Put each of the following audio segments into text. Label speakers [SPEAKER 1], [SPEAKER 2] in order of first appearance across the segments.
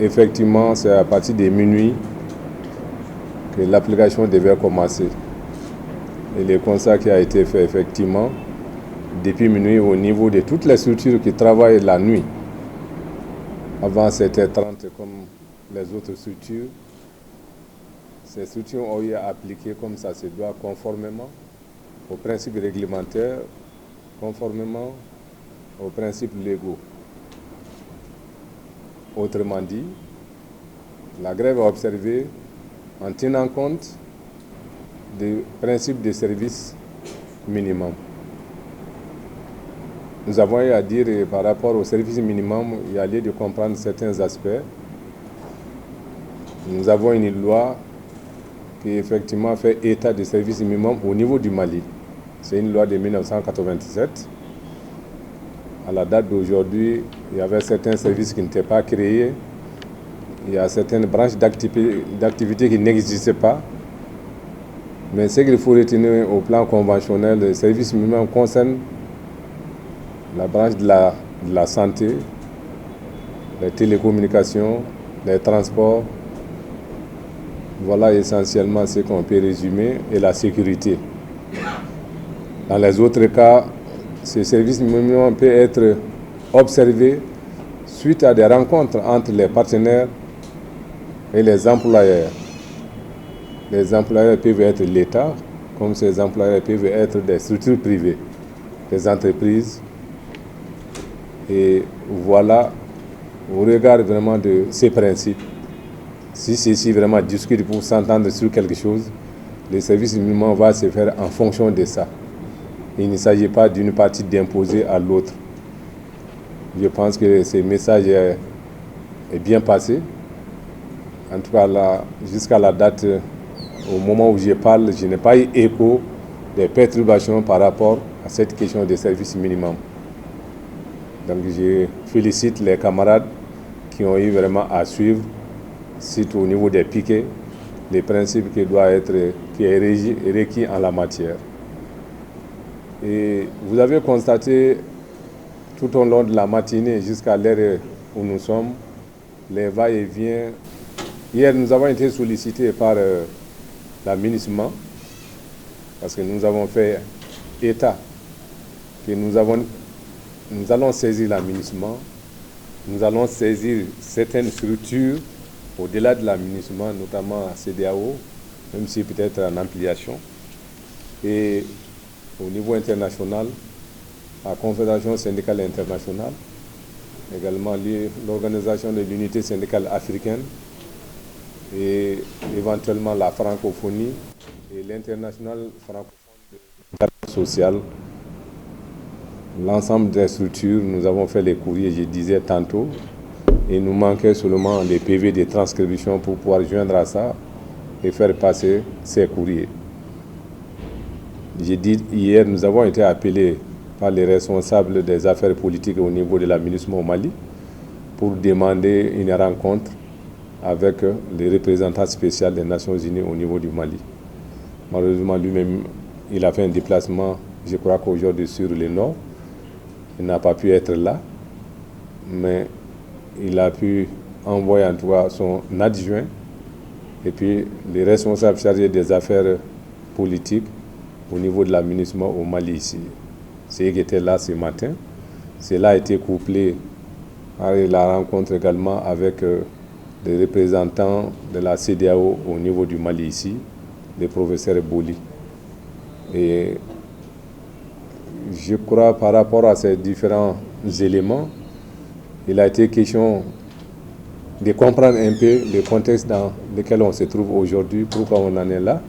[SPEAKER 1] effectivement, c'est à partir de minuit que l'application devait commencer. Et le constat qui a été fait, effectivement, depuis minuit au niveau de toutes les structures qui travaillent la nuit, avant 7h30 comme les autres structures, ces structures ont eu à appliquer comme ça se doit, conformément aux principes réglementaires, conformément aux principes légaux. Autrement dit, la grève a observé en tenant compte des principes de service minimum. Nous avons eu à dire par rapport au service minimum, il y a lieu de comprendre certains aspects. Nous avons une loi qui effectivement fait état de service minimum au niveau du Mali. C'est une loi de 1997. À la date d'aujourd'hui, il y avait certains services qui n'étaient pas créés. Il y a certaines branches d'activité qui n'existaient pas. Mais ce qu'il faut retenir au plan conventionnel, le service minimum concerne la branche de la santé, les télécommunications, les transports. Voilà essentiellement ce qu'on peut résumer, et la sécurité. Dans les autres cas, ce service minimum peut être observé suite à des rencontres entre les partenaires et les employeurs. Les employeurs peuvent être l'État, comme ces employeurs peuvent être des structures privées, des entreprises. Et voilà, au regard vraiment de ces principes, si ceci vraiment discute pour s'entendre sur quelque chose, le service minimum va se faire en fonction de ça. Il ne s'agit pas d'une partie d'imposer à l'autre. Je pense que ce message est bien passé. En tout cas, jusqu'à la date, au moment où je parle, je n'ai pas eu écho des perturbations par rapport à cette question de service minimum. Donc je félicite les camarades qui ont eu vraiment à suivre, surtout au niveau des piquets, les principes qui est requis en la matière. Et vous avez constaté tout au long de la matinée jusqu'à l'heure où nous sommes, les va-et-vient. Hier, nous avons été sollicités par la MINUSMA parce que nous avons fait état que nous allons saisir la MINUSMA, nous allons saisir certaines structures au-delà de la MINUSMA, notamment la CEDEAO, même si peut-être en ampliation. Et au niveau international, la Confédération syndicale internationale, également l'Organisation de l'unité syndicale africaine, et éventuellement la francophonie et l'international francophone de social. L'ensemble des structures, nous avons fait les courriers, je disais tantôt, et nous manquait seulement les PV de transcription pour pouvoir joindre à ça et faire passer ces courriers. J'ai dit hier, nous avons été appelés par les responsables des affaires politiques au niveau de la MINUSMA au Mali pour demander une rencontre avec les représentants spéciaux des Nations Unies au niveau du Mali. Malheureusement, lui-même, il a fait un déplacement, je crois qu'aujourd'hui sur le nord. Il n'a pas pu être là, mais il a pu envoyer en tout cas son adjoint et puis les responsables chargés des affaires politiques au niveau de la MINUSMA au Mali ici. C'est eux qui étaient là ce matin. Cela a été couplé à la rencontre également avec les représentants de la CEDEAO au niveau du Mali ici, le professeur Boli. Et je crois par rapport à ces différents éléments, il a été question de comprendre un peu le contexte dans lequel on se trouve aujourd'hui, pourquoi on en est là,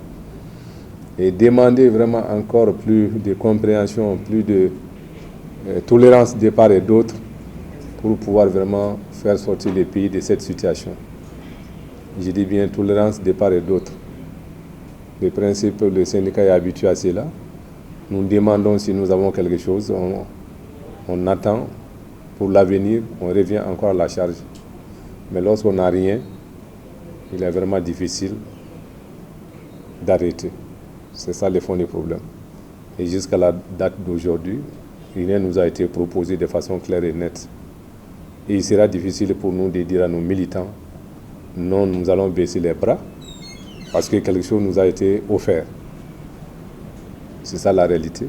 [SPEAKER 1] et demander vraiment encore plus de compréhension, plus de tolérance de part et d'autre pour pouvoir vraiment faire sortir les pays de cette situation. Je dis bien tolérance de part et d'autre. Le principe, le syndicat est habitué à cela. Nous demandons si nous avons quelque chose, on attend pour l'avenir, on revient encore à la charge. Mais lorsqu'on n'a rien, il est vraiment difficile d'arrêter. C'est ça le fond du problème. Et jusqu'à la date d'aujourd'hui, rien ne nous a été proposé de façon claire et nette. Et il sera difficile pour nous de dire à nos militants, non, nous allons baisser les bras, parce que quelque chose nous a été offert. C'est ça la réalité.